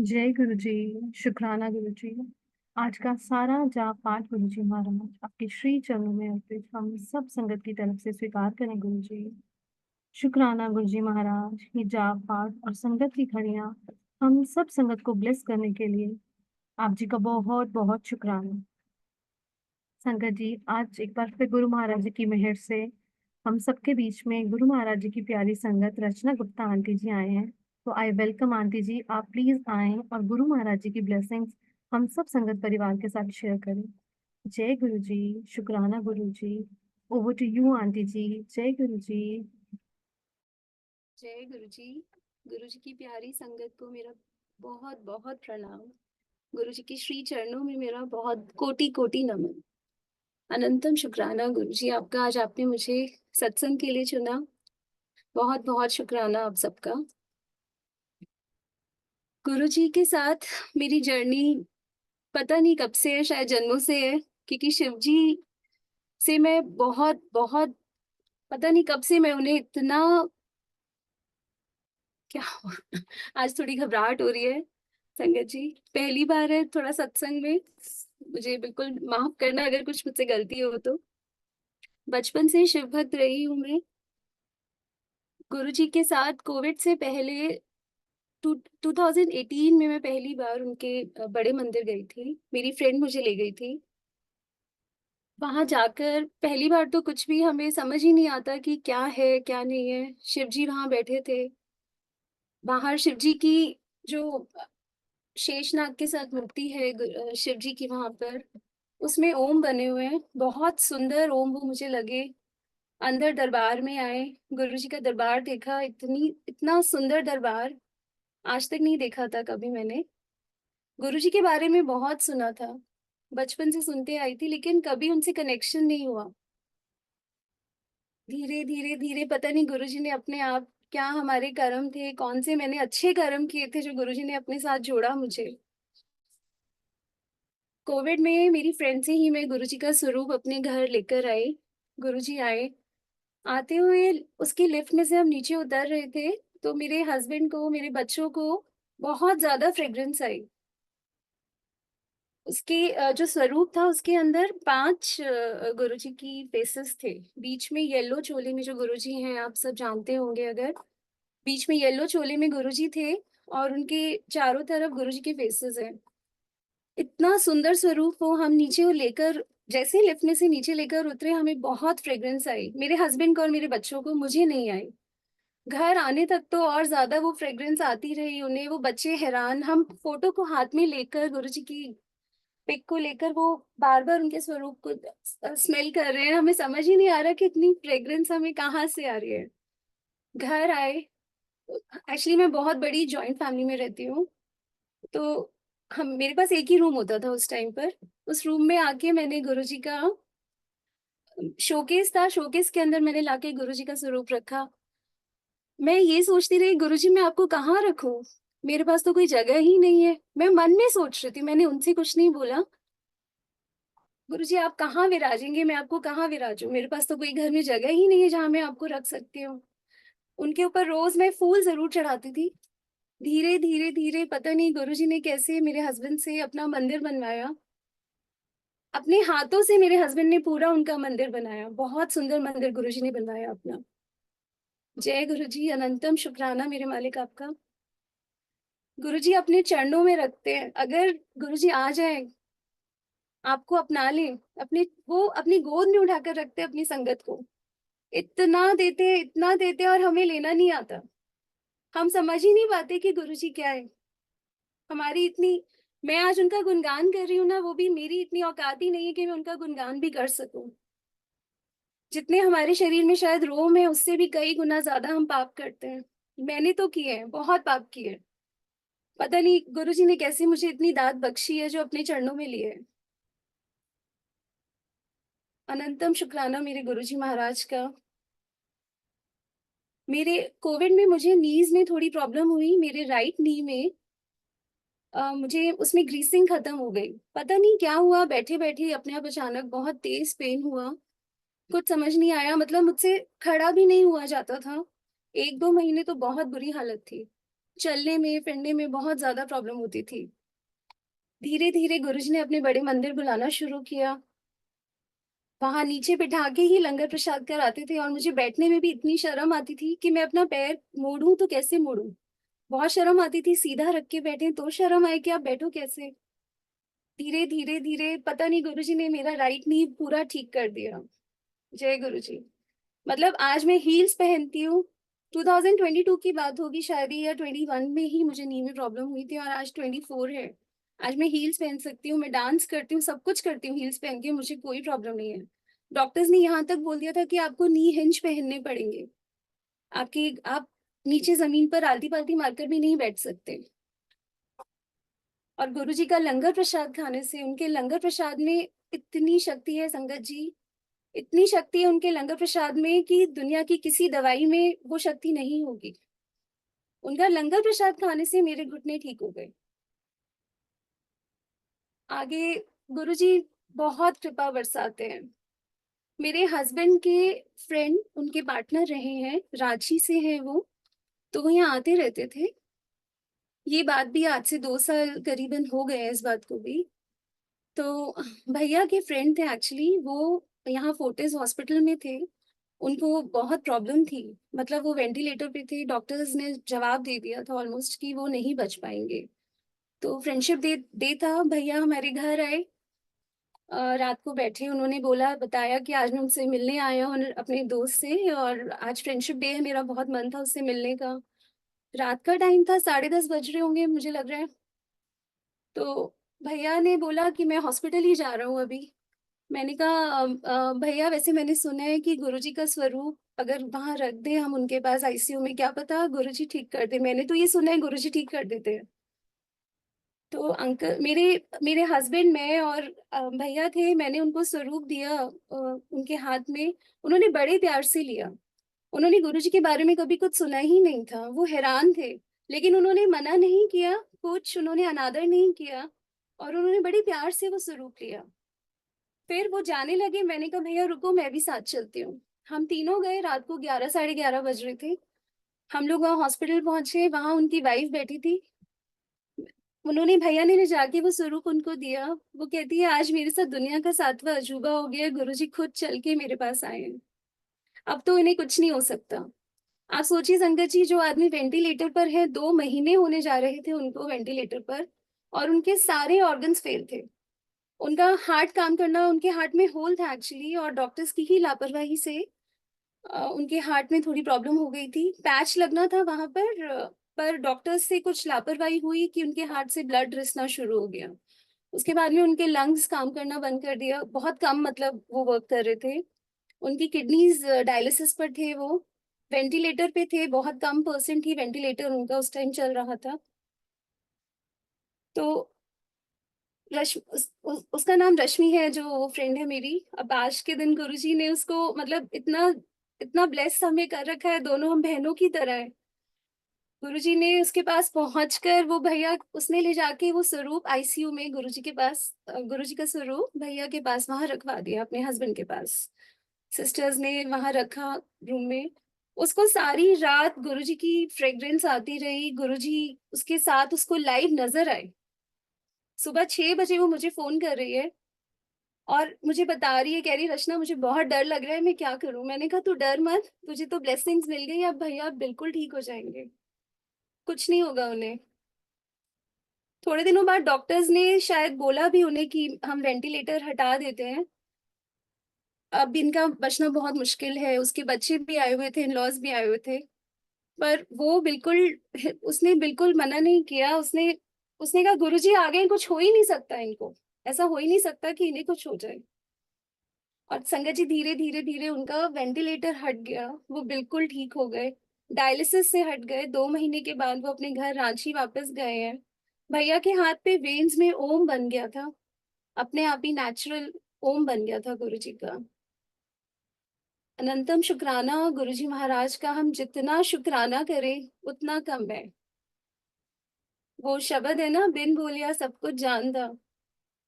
जय गुरु जी। शुक्राना गुरु जी। आज का सारा जाप पाठ गुरु जी महाराज आपके श्री चरणों में अर्पित हम सब संगत की तरफ से स्वीकार करें गुरु जी। शुक्राना गुरु जी महाराज, ये जाप पाठ और संगत की घड़ियां हम सब संगत को ब्लेस करने के लिए आप जी का बहुत बहुत शुक्राना। संगत जी, आज एक बार फिर गुरु महाराज जी की मेहर से हम सबके बीच में गुरु महाराज जी की प्यारी संगत रचना गुप्ता आंटी जी आए हैं। तो आई वेलकम आंटी जी, आप प्लीज आए और गुरु महाराज जी की ब्लेसिंग्स हम सब संगत परिवार के साथ शेयर करें। जय गुरु जी। शुक्राना गुरु जी। ओवर टू यू आंटी जी। जय गुरु जी। जय गुरु जी। गुरु जी की प्यारी संगत को मेरा बहुत बहुत प्रणाम। गुरु जी के श्री चरणों में मेरा बहुत कोटि कोटि नमन। अनंतम शुक्राना गुरु जी, आपका आज आपने मुझे सत्संग के लिए चुना। बहुत बहुत शुक्राना आप सबका। गुरु जी के साथ मेरी जर्नी पता नहीं कब से है, शायद जन्मों से है। क्योंकि शिव जी से मैं बहुत बहुत पता नहीं कब से मैं उन्हें इतना क्या आज थोड़ी घबराहट हो रही है। संगत जी, पहली बार है थोड़ा सत्संग में। मुझे बिल्कुल माफ करना अगर कुछ मुझसे गलती हो तो। बचपन से शिव भक्त रही हूँ मैं। गुरु जी के साथ कोविड से पहले 2018 में मैं पहली बार उनके बड़े मंदिर गई थी। मेरी फ्रेंड मुझे ले गई थी। वहां जाकर पहली बार तो कुछ भी हमें समझ ही नहीं आता कि क्या है क्या नहीं है। शिव जी वहां बैठे थे। बाहर शिव जी की जो शेषनाग के साथ मूर्ति है शिव जी की वहां पर, उसमें ओम बने हुए हैं। बहुत सुंदर ओम वो मुझे लगे। अंदर दरबार में आए, गुरु जी का दरबार देखा। इतना सुंदर दरबार आज तक नहीं देखा था कभी मैंने। गुरु जी के बारे में बहुत सुना था, बचपन से सुनते आई थी, लेकिन कभी उनसे कनेक्शन नहीं हुआ। धीरे धीरे धीरे पता नहीं गुरु जी ने अपने आप क्या हमारे कर्म थे, कौन से मैंने अच्छे कर्म किए थे जो गुरु जी ने अपने साथ जोड़ा मुझे। कोविड में मेरी फ्रेंड से ही मैं गुरुजी का स्वरूप अपने घर लेकर आई। गुरुजी आए, आते हुए उसकी लिफ्ट में से हम नीचे उतर रहे थे, तो मेरे हस्बैंड को, मेरे बच्चों को बहुत ज्यादा फ्रेग्रेंस आई। उसके जो स्वरूप था उसके अंदर 5 गुरुजी की फेसेस थे। बीच में येलो चोले में जो गुरुजी हैं आप सब जानते होंगे अगर, बीच में येलो चोले में गुरुजी थे और उनके चारों तरफ गुरुजी के फेसेस हैं। इतना सुंदर स्वरूप वो हम नीचे वो लेकर, जैसे ही लिफ्ट में से नीचे लेकर उतरे, हमें बहुत फ्रेग्रेंस आई। मेरे हस्बैंड को और मेरे बच्चों को, मुझे नहीं आई। घर आने तक तो और ज्यादा वो फ्रेग्रेंस आती रही उन्हें। वो बच्चे हैरान, हम फोटो को हाथ में लेकर, गुरुजी की पिक को लेकर, वो बार बार उनके स्वरूप को स्मेल कर रहे हैं। हमें समझ ही नहीं आ रहा कि इतनी फ्रेग्रेंस हमें कहाँ से आ रही है। घर आए, एक्चुअली मैं बहुत बड़ी जॉइंट फैमिली में रहती हूँ, तो हम, मेरे पास एक ही रूम होता था उस टाइम पर। उस रूम में आके मैंने गुरुजी का शोकेस था, शोकेस के अंदर मैंने लाके गुरुजी का स्वरूप रखा। मैं ये सोचती रही, गुरुजी मैं आपको कहाँ रखूं, मेरे पास तो कोई जगह ही नहीं है। मैं मन में सोच रही थी, मैंने उनसे कुछ नहीं बोला। गुरुजी आप कहाँ विराजेंगे, मैं आपको कहाँ विराजूं, मेरे पास तो कोई घर में जगह ही नहीं है जहां मैं आपको रख सकती हूँ। उनके ऊपर रोज मैं फूल जरूर चढ़ाती थी। धीरे धीरे धीरे पता नहीं गुरुजी ने कैसे मेरे हस्बैंड से अपना मंदिर बनवाया। अपने हाथों से मेरे हस्बैंड ने पूरा उनका मंदिर बनाया। बहुत सुंदर मंदिर गुरुजी ने बनवाया अपना। जय गुरुजी, अनंतम शुक्राना मेरे मालिक आपका। गुरुजी अपने चरणों में रखते हैं। अगर गुरुजी आ जाए, आपको अपना ले, अपने, वो अपनी गोद में उठाकर रखते हैं अपनी संगत को। इतना देते हैं, इतना देते हैं, और हमें लेना नहीं आता। हम समझ ही नहीं पाते कि गुरुजी क्या है। हमारी इतनी, मैं आज उनका गुणगान कर रही हूँ ना, वो भी मेरी इतनी औकात ही नहीं है कि मैं उनका गुणगान भी कर सकूं। जितने हमारे शरीर में शायद रोम है, उससे भी कई गुना ज्यादा हम पाप करते हैं। मैंने तो किए हैं, बहुत पाप किए हैं। पता नहीं गुरुजी ने कैसे मुझे इतनी दात बख्शी है जो अपने चरणों में लिए है। अनंतम शुक्राना मेरे गुरुजी महाराज का। मेरे कोविड में मुझे नीज में थोड़ी प्रॉब्लम हुई, मेरे राइट नी में। मुझे उसमें ग्रीसिंग खत्म हो गई। पता नहीं क्या हुआ, बैठे बैठे अपने आप अचानक बहुत तेज पेन हुआ। कुछ समझ नहीं आया, मतलब मुझसे खड़ा भी नहीं हुआ जाता था। 1-2 महीने तो बहुत बुरी हालत थी। चलने में फिरने में बहुत ज्यादा प्रॉब्लम होती थी। धीरे धीरे गुरुजी ने अपने बड़े मंदिर बुलाना शुरू किया। वहां नीचे बिठा के ही लंगर प्रसाद कराते थे, और मुझे बैठने में भी इतनी शर्म आती थी कि मैं अपना पैर मोड़ूं तो कैसे मोड़ूं। बहुत शर्म आती थी, सीधा रख के बैठे तो शर्म आए कि आप बैठो कैसे। धीरे धीरे धीरे पता नहीं गुरुजी ने मेरा राइट नी पूरा ठीक कर दिया। जय गुरुजी। मतलब आज मैं हील्स पहनती हूँ। 2022 की बात होगी शायद, या 21 में ही मुझे नी में प्रॉब्लम हुई थी, और आज 24 है। आज मैं हील्स पहन सकती हूँ, मैं डांस करती हूँ, सब कुछ करती हूँ हील्स पहन के, मुझे कोई प्रॉब्लम नहीं है। डॉक्टर्स ने यहाँ तक बोल दिया था कि आपको नी हिंज पहनने पड़ेंगे। आप नीचे जमीन पर आलती पालती मारकर भी नहीं बैठ सकते। और गुरुजी का लंगर प्रसाद खाने से, उनके लंगर प्रसाद में इतनी शक्ति है संगत जी, इतनी शक्ति है उनके लंगर प्रसाद में कि दुनिया की किसी दवाई में वो शक्ति नहीं होगी। उनका लंगर प्रसाद खाने से मेरे घुटने ठीक हो गए। आगे गुरुजी बहुत कृपा बरसाते हैं। मेरे हस्बैंड के फ्रेंड, उनके पार्टनर रहे हैं, रांची से हैं वो, तो वो यहाँ आते रहते थे। ये बात भी आज से 2 साल करीबन हो गए हैं इस बात को भी। तो भैया के फ्रेंड थे एक्चुअली, वो यहाँ फोर्टिस हॉस्पिटल में थे। उनको बहुत प्रॉब्लम थी, मतलब वो वेंटिलेटर पे थे, डॉक्टर्स ने जवाब दे दिया था ऑलमोस्ट कि वो नहीं बच पाएंगे। तो फ्रेंडशिप डे डे था, भैया हमारे घर आए। रात को बैठे, उन्होंने बोला, बताया कि आज मैं उनसे मिलने आया हूँ अपने दोस्त से, और आज फ्रेंडशिप डे है, मेरा बहुत मन था उससे मिलने का। रात का टाइम था, 10:30 बज रहे होंगे मुझे लग रहा है। तो भैया ने बोला कि मैं हॉस्पिटल ही जा रहा हूँ अभी। मैंने कहा भैया वैसे मैंने सुना है कि गुरुजी का स्वरूप अगर वहां रख दे हम उनके पास आईसीयू में, क्या पता गुरुजी ठीक कर दे। मैंने तो ये सुना है गुरुजी ठीक कर देते हैं। तो अंकल, मेरे मेरे हस्बैंड, मैं और भैया थे, मैंने उनको स्वरूप दिया उनके हाथ में। उन्होंने बड़े प्यार से लिया। उन्होंने गुरुजी के बारे में कभी कुछ सुना ही नहीं था, वो हैरान थे। लेकिन उन्होंने मना नहीं किया कुछ, उन्होंने अनादर नहीं किया, और उन्होंने बड़े प्यार से वो स्वरूप लिया। फिर वो जाने लगे, मैंने कहा भैया रुको, मैं भी साथ चलती हूँ। हम तीनों गए, रात को 11 साढ़े 11 बज रहे थे। हम लोग वहाँ हॉस्पिटल पहुंचे, वहां उनकी वाइफ बैठी थी। उन्होंने, भैया ने जाके वो स्वरूप उनको दिया। वो कहती है आज मेरे साथ दुनिया का 7वां अजूबा हो गया, गुरुजी खुद चल के मेरे पास आए हैं। अब तो इन्हें कुछ नहीं हो सकता। आप सोचिए संगत जी, जो आदमी वेंटिलेटर पर है, 2 महीने होने जा रहे थे उनको वेंटिलेटर पर, और उनके सारे ऑर्गन्स फेल थे। उनका हार्ट काम करना, उनके हार्ट में होल था एक्चुअली, और डॉक्टर्स की ही लापरवाही से उनके हार्ट में थोड़ी प्रॉब्लम हो गई थी। पैच लगना था वहां पर डॉक्टर्स से कुछ लापरवाही हुई कि उनके हार्ट से ब्लड रिसना शुरू हो गया। उसके बाद में उनके लंग्स काम करना बंद कर दिया, बहुत कम, मतलब वो वर्क कर रहे थे। उनकी किडनीज डायलिसिस पर थे, वो वेंटिलेटर पे थे, बहुत कम परसेंट ही वेंटिलेटर उनका उस टाइम चल रहा था। तो उसका नाम रश्मि है, जो फ्रेंड है मेरी। अब आज के दिन गुरुजी ने उसको, मतलब इतना इतना ब्लेस हमें कर रखा है, दोनों हम बहनों की तरह है। गुरुजी ने उसके पास पहुंचकर, वो भैया उसने ले जाके वो स्वरूप आईसीयू में गुरुजी के पास, गुरुजी का स्वरूप भैया के पास वहां रखवा दिया, अपने हस्बैंड के पास। सिस्टर्स ने वहां रखा रूम में। उसको सारी रात गुरुजी की फ्रेग्रेंस आती रही, गुरुजी उसके साथ उसको लाइव नजर आए। सुबह 6 बजे वो मुझे फोन कर रही है, और मुझे बता रही है, कह रही रचना मुझे बहुत डर लग रहा है, मैं क्या करूं। मैंने कहा तू डर मत, तुझे तो ब्लेसिंग्स मिल गई, अब भैया बिल्कुल ठीक हो जाएंगे, कुछ नहीं होगा उन्हें। थोड़े दिनों बाद डॉक्टर्स ने शायद बोला भी उन्हें कि हम वेंटिलेटर हटा देते हैं, अब इनका बचना बहुत मुश्किल है। उसके बच्चे भी आए हुए थे, इन-लॉज भी आए हुए थे, पर वो बिल्कुल, उसने बिल्कुल मना नहीं किया। उसने उसने कहा गुरुजी आ गए, कुछ हो ही नहीं सकता इनको, ऐसा हो ही नहीं सकता कि इन्हें कुछ हो जाए। और संगत जी, धीरे धीरे धीरे उनका वेंटिलेटर हट गया, वो बिल्कुल ठीक हो गए। डायलिसिस से हट गए, 2 महीने के बाद वो अपने घर रांची वापस गए हैं। भैया के हाथ पे वेन्स में ओम बन गया था, अपने आप ही नेचुरल ओम बन गया था गुरुजी का। अनंतम शुक्राना गुरुजी महाराज का, हम जितना शुक्राना करें उतना कम है। वो शब्द है ना, बिन बोलिया सब कुछ जानता।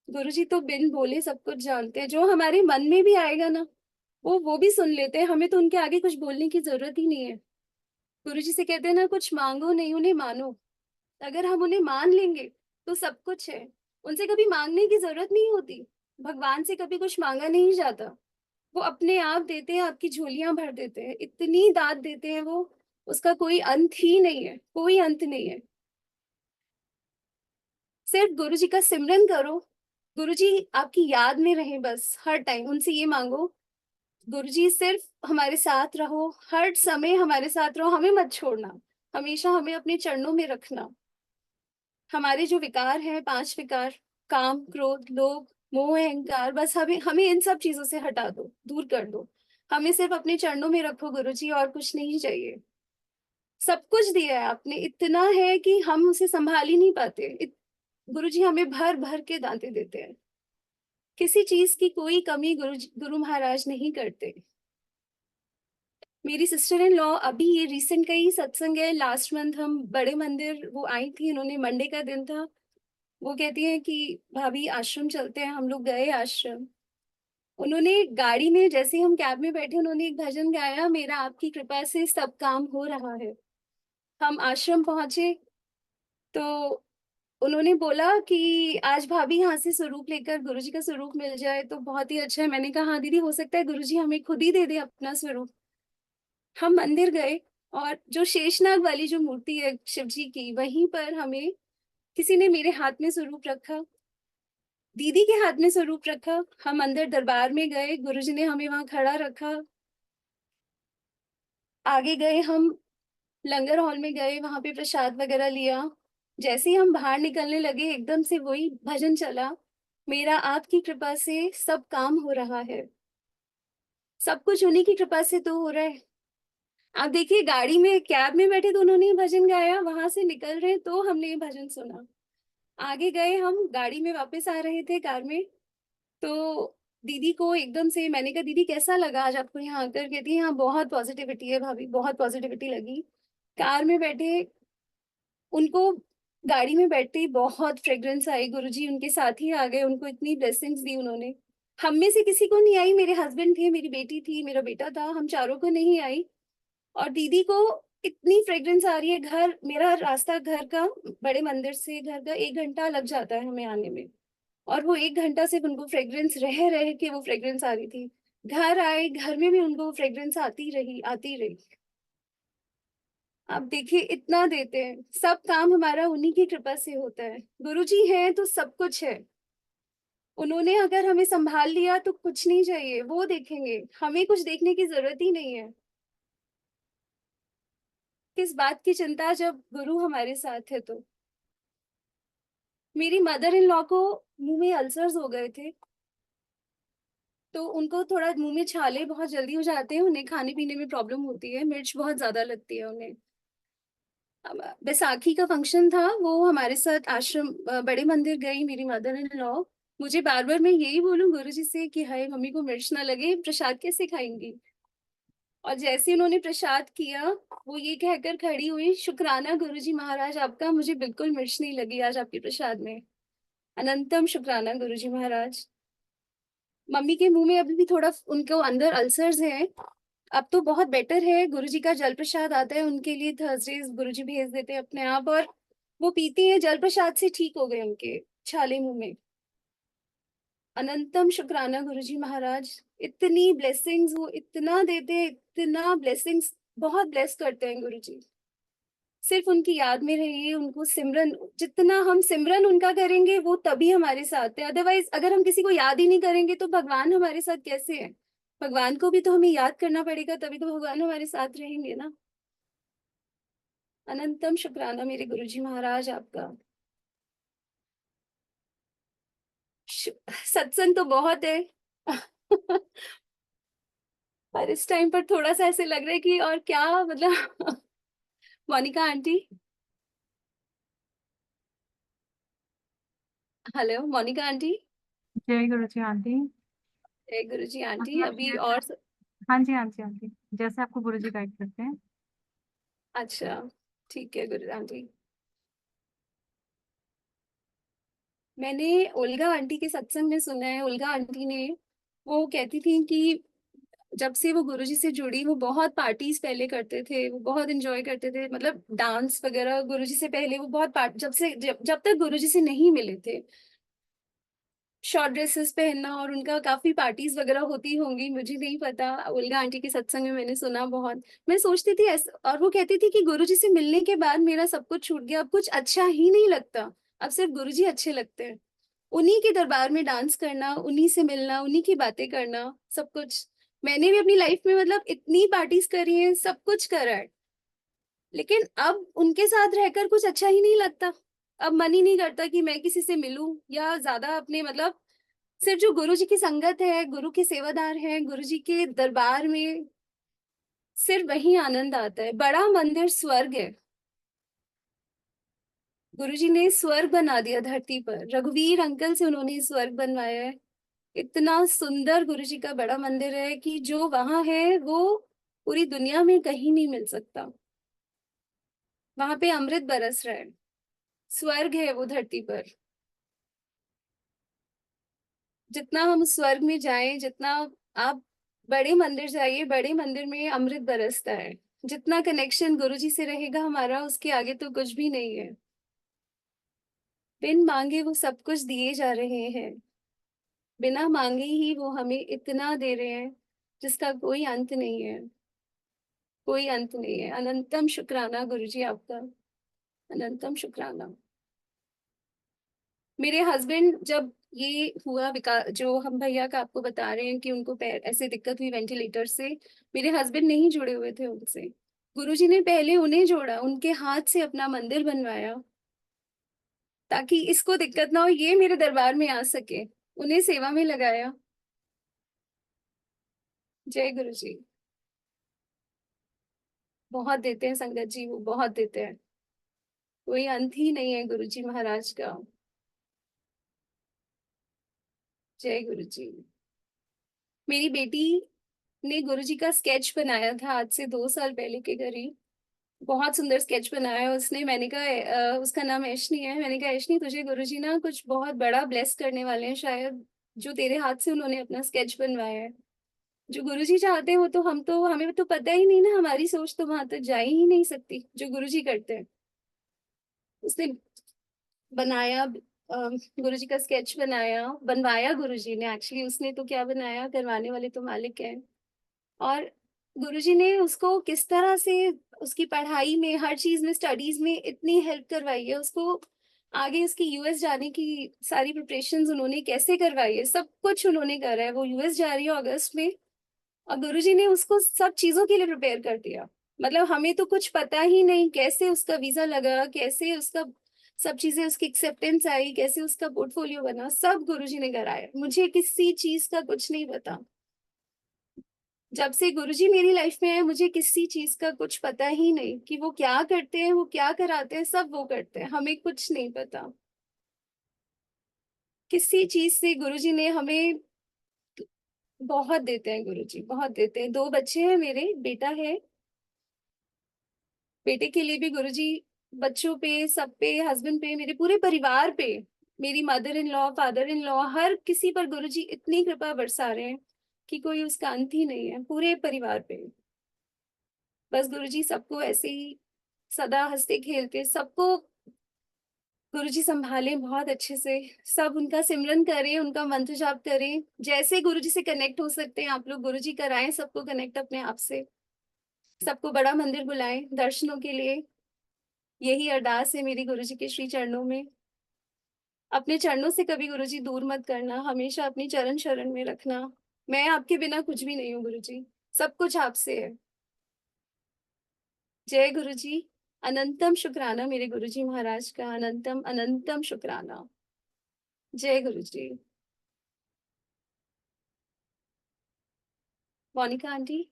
गुरुजी तो बिन बोले सब कुछ जानते हैं, जो हमारे मन में भी आएगा ना, वो भी सुन लेते हैं, हमें तो उनके आगे कुछ बोलने की जरूरत ही नहीं है। गुरुजी से कहते हैं ना, कुछ मांगो नहीं, उन्हें मानो। अगर हम उन्हें मान लेंगे तो सब कुछ है। उनसे कभी मांगने की जरूरत नहीं होती। भगवान से कभी कुछ मांगा नहीं जाता। वो अपने आप देते हैं, आपकी झोलियां भर देते हैं, इतनी दात देते हैं वो, उसका कोई अंत ही नहीं है, कोई अंत नहीं है। सिर्फ गुरु जी का सिमरन करो। गुरु जी आपकी याद में रहे, बस हर टाइम उनसे ये मांगो, गुरु जी सिर्फ हमारे साथ रहो, हर समय हमारे साथ रहो, हमें मत छोड़ना, हमेशा हमें अपने चरणों में रखना। हमारे जो विकार हैं, 5 विकार, काम क्रोध लोभ मोह अहंकार, बस हमें हमें इन सब चीजों से हटा दो, दूर कर दो। हमें सिर्फ अपने चरणों में रखो गुरु जी, और कुछ नहीं चाहिए। सब कुछ दिया है आपने, इतना है कि हम उसे संभाल ही नहीं पाते। गुरु जी हमें भर भर के दांते देते हैं। किसी चीज की कोई कमी गुरु महाराज नहीं करते। मेरी सिस्टर इन लॉ, अभी ये रिसेंट का ही सत्संग है, लास्ट मंथ हम बड़े मंदिर वो आई थी, उन्होंने मंडे का दिन था। वो कहती है कि भाभी आश्रम चलते हैं, हम लोग गए आश्रम। उन्होंने गाड़ी में, जैसे हम कैब में बैठे, उन्होंने एक भजन गाया, मेरा आपकी कृपा से सब काम हो रहा है। हम आश्रम पहुंचे तो उन्होंने बोला कि आज भाभी यहाँ से स्वरूप लेकर, गुरुजी का स्वरूप मिल जाए तो बहुत ही अच्छा है। मैंने कहा हाँ दीदी, हो सकता है गुरुजी हमें खुद ही दे दे अपना स्वरूप। हम मंदिर गए, और जो शेषनाग वाली जो मूर्ति है शिव जी की, वहीं पर हमें किसी ने मेरे हाथ में स्वरूप रखा, दीदी के हाथ में स्वरूप रखा। हम अंदर दरबार में गए, गुरुजी ने हमें वहां खड़ा रखा। आगे गए हम, लंगर हॉल में गए, वहां पे प्रसाद वगैरह लिया। जैसे ही हम बाहर निकलने लगे, एकदम से वही भजन चला, मेरा आपकी कृपा से सब काम हो रहा है। सब कुछ उन्हीं की कृपा से तो हो रहा है। आप देखिए, गाड़ी में कैब में बैठे तो उन्होंने ये भजन गाया, वहां से निकल रहे तो हमने ये भजन सुना। आगे गए, हम गाड़ी में वापस आ रहे थे कार में, तो दीदी को एकदम से मैंने कहा, दीदी कैसा लगा आज आपको यहाँ आकर? कहती है हाँ बहुत पॉजिटिविटी है भाभी, बहुत पॉजिटिविटी लगी। कार में बैठे उनको, गाड़ी में बैठते ही बहुत फ्रेग्रेंस आई, गुरुजी उनके साथ ही आ गए, उनको इतनी ब्लेसिंग्स दी उन्होंने। हम में से किसी को नहीं आई, मेरे हस्बैंड थे, मेरी बेटी थी, मेरा बेटा था, हम चारों को नहीं आई। और दीदी को इतनी फ्रेग्रेंस आ रही है। घर, मेरा रास्ता घर का, बड़े मंदिर से घर का 1 घंटा लग जाता है हमें आने में, और वो 1 घंटा सिर्फ उनको फ्रेग्रेंस रह रहे के वो फ्रेग्रेंस आ रही थी। घर आए, घर में भी उनको फ्रेग्रेंस आती रही, आती रही। आप देखिए, इतना देते हैं, सब काम हमारा उन्हीं की कृपा से होता है। गुरु जी हैं तो सब कुछ है। उन्होंने अगर हमें संभाल लिया तो कुछ नहीं चाहिए, वो देखेंगे, हमें कुछ देखने की जरूरत ही नहीं है। किस बात की चिंता जब गुरु हमारे साथ है तो। मेरी मदर इन लॉ को मुंह में अल्सर्स हो गए थे, तो उनको थोड़ा मुंह में छाले बहुत जल्दी हो जाते हैं, उन्हें खाने पीने में प्रॉब्लम होती है, मिर्च बहुत ज्यादा लगती है उन्हें। अब बैसाखी का फंक्शन था, वो हमारे साथ आश्रम बड़े मंदिर गई मेरी मदर इन लॉ। मुझे बार बार मैं यही बोलूं गुरु जी से कि हाय मम्मी को मिर्च ना लगे, प्रसाद कैसे खाएंगी? और जैसे उन्होंने प्रसाद किया, वो ये कहकर खड़ी हुई, शुक्राना गुरु जी महाराज आपका, मुझे बिल्कुल मिर्च नहीं लगी आज आपके प्रसाद में। अनंतम शुक्राना गुरु जी महाराज। मम्मी के मुंह में अभी भी थोड़ा उनको अंदर अल्सर्स हैं, अब तो बहुत बेटर है। गुरुजी का जल प्रसाद आता है उनके लिए, थर्सडेज गुरुजी भेज देते हैं अपने आप, और वो पीती हैं, जल प्रसाद से ठीक हो गए उनके छाले मुंह में। अनंतम शुक्राना गुरुजी महाराज। इतनी ब्लेसिंग्स वो इतना देते हैं, इतना ब्लेसिंग्स, बहुत ब्लेस करते हैं गुरुजी। सिर्फ उनकी याद में रहिए, उनको सिमरन, जितना हम सिमरन उनका करेंगे वो तभी हमारे साथ है। अदरवाइज अगर हम किसी को याद ही नहीं करेंगे तो भगवान हमारे साथ कैसे है? भगवान को भी तो हमें याद करना पड़ेगा, तभी तो भगवान हमारे साथ रहेंगे ना। अनंतम शुक्राना मेरे गुरुजी महाराज आपका। सत्संग तो बहुत है पर इस टाइम पर थोड़ा सा ऐसे लग रहा है कि और क्या, मतलब Monika aunty, hello Monika aunty. जय गुरु जी आंटी। गुरुजी आंटी मतलब अभी जैसे, और हाँ जी हाँ जी आंटी, जैसे आपको गुरु जी गाइड करते हैं। अच्छा, ठीक है गुरु आंटी। मैंने ओल्गा आंटी के सत्संग में सुना है, ओल्गा आंटी ने, वो कहती थी कि जब से वो गुरुजी से जुड़ी, वो बहुत पार्टीज पहले करते थे, वो बहुत एंजॉय करते थे, मतलब डांस वगैरह। गुरुजी से पहले वो बहुत पार्ट, जब तक गुरुजी से नहीं मिले थे, शॉर्ट ड्रेसेस पहनना, और उनका काफी पार्टीज वगैरह होती होंगी, मुझे नहीं पता। उल्गा आंटी के सत्संग में मैंने सुना बहुत। मैं सोचती थी ऐसा, और वो कहती थी कि गुरुजी से मिलने के बाद मेरा सब कुछ छूट गया, अब कुछ अच्छा ही नहीं लगता, अब सिर्फ गुरुजी अच्छे लगते हैं। उन्हीं के दरबार में डांस करना, उन्हीं से मिलना, उन्हीं की बातें करना, सब कुछ। मैंने भी अपनी लाइफ में मतलब इतनी पार्टीज करी हैं, सब कुछ करा है, लेकिन अब उनके साथ रहकर कुछ अच्छा ही नहीं लगता। अब मन ही नहीं करता कि मैं किसी से मिलूं, या ज्यादा अपने मतलब सिर्फ जो गुरु जी की संगत है, गुरु के सेवादार हैं, गुरु जी के दरबार में सिर्फ वही आनंद आता है। बड़ा मंदिर स्वर्ग है, गुरु जी ने स्वर्ग बना दिया धरती पर। रघुवीर अंकल से उन्होंने स्वर्ग बनवाया है। इतना सुंदर गुरु जी का बड़ा मंदिर है कि जो वहां है वो पूरी दुनिया में कहीं नहीं मिल सकता। वहां पे अमृत बरस रहा है, स्वर्ग है वो धरती पर। जितना हम स्वर्ग में जाएं, जितना आप बड़े मंदिर जाइए, बड़े मंदिर में अमृत बरसता है। जितना कनेक्शन गुरु जी से रहेगा हमारा, उसके आगे तो कुछ भी नहीं है। बिन मांगे वो सब कुछ दिए जा रहे हैं, बिना मांगे ही वो हमें इतना दे रहे हैं जिसका कोई अंत नहीं है, कोई अंत नहीं है। अनंतम शुक्राना गुरु जी आपका, अनंतम शुक्राना। मेरे हस्बैंड जब ये हुआ, विकास जो हम भैया का आपको बता रहे हैं कि उनको पैर ऐसे दिक्कत हुई वेंटिलेटर से, मेरे हस्बैंड नहीं जुड़े हुए थे उनसे। गुरुजी ने पहले उन्हें जोड़ा, उनके हाथ से अपना मंदिर बनवाया, ताकि इसको दिक्कत ना हो, ये मेरे दरबार में आ सके। उन्हें सेवा में लगाया। जय गुरु जी। बहुत देते हैं संगत जी, वो बहुत देते हैं, कोई अंत ही नहीं है गुरु जी महाराज का। जय गुरु जी। मेरी बेटी ने गुरु जी का स्केच बनाया था आज से 2 साल पहले के करीब। बहुत सुंदर स्केच बनाया है उसने। मैंने कहा उसका नाम ऐशनी है। मैंने कहा ऐशनी, तुझे गुरुजी ना कुछ बहुत बड़ा ब्लेस करने वाले हैं शायद, जो तेरे हाथ से उन्होंने अपना स्केच बनवाया है। जो गुरुजी चाहते हैं वो तो हम तो, हमें तो पता ही नहीं ना, हमारी सोच तो वहां तक जा ही नहीं सकती जो गुरुजी करते हैं। उसने बनाया, गुरुजी का स्केच बनाया, बनवाया गुरुजी ने एक्चुअली। उसने तो क्या बनाया, करवाने वाले तो मालिक हैं। और गुरुजी ने उसको किस तरह से उसकी पढ़ाई में, हर चीज में, स्टडीज में इतनी हेल्प करवाई है उसको। आगे उसकी यूएस जाने की सारी प्रिपरेशंस उन्होंने कैसे करवाई है, सब कुछ उन्होंने करा है। वो यूएस जा रही है अगस्त में, और गुरुजी ने उसको सब चीजों के लिए प्रिपेयर कर दिया। मतलब हमें तो कुछ पता ही नहीं, कैसे उसका वीजा लगा, कैसे उसका सब चीजें, उसकी एक्सेप्टेंस आई, कैसे उसका पोर्टफोलियो बना, सब गुरुजी ने कराया। मुझे किसी चीज का कुछ नहीं पता। जब से गुरुजी मेरी लाइफ में है, मुझे किसी चीज का कुछ पता ही नहीं कि वो क्या करते हैं, वो क्या कराते हैं, सब वो करते हैं, हमें कुछ नहीं पता। किसी चीज से गुरुजी ने हमें बहुत देते हैं, गुरुजी बहुत देते हैं। 2 बच्चे हैं मेरे, बेटा है। बेटे के लिए भी गुरुजी बच्चों पे, सब पे, हस्बैंड पे, मेरे पूरे परिवार पे, मेरी mother in law, father in law, हर किसी पर गुरुजी इतनी कृपा बरसा रहे हैं कि कोई उसका अंत ही नहीं है, पूरे परिवार पे। बस गुरुजी सबको ऐसे ही सदा हंसते खेलते, सबको गुरुजी संभालें बहुत अच्छे से। सब उनका सिमरन करें, उनका मंत्र जाप करें। जैसे गुरुजी से कनेक्ट हो सकते हैं आप लोग, गुरुजी कराएं सबको कनेक्ट अपने आप से। सबको बड़ा मंदिर बुलाएं दर्शनों के लिए। यही अरदास है मेरी गुरुजी के श्री चरणों में। अपने चरणों से कभी गुरुजी दूर मत करना, हमेशा अपनी चरण शरण में रखना। मैं आपके बिना कुछ भी नहीं हूँ गुरुजी, सब कुछ आपसे है। जय गुरु जी। अनंतम शुक्राना मेरे गुरु जी महाराज का, अनंतम अनंतम शुक्राना। जय गुरु जी। मोनिका आंटी।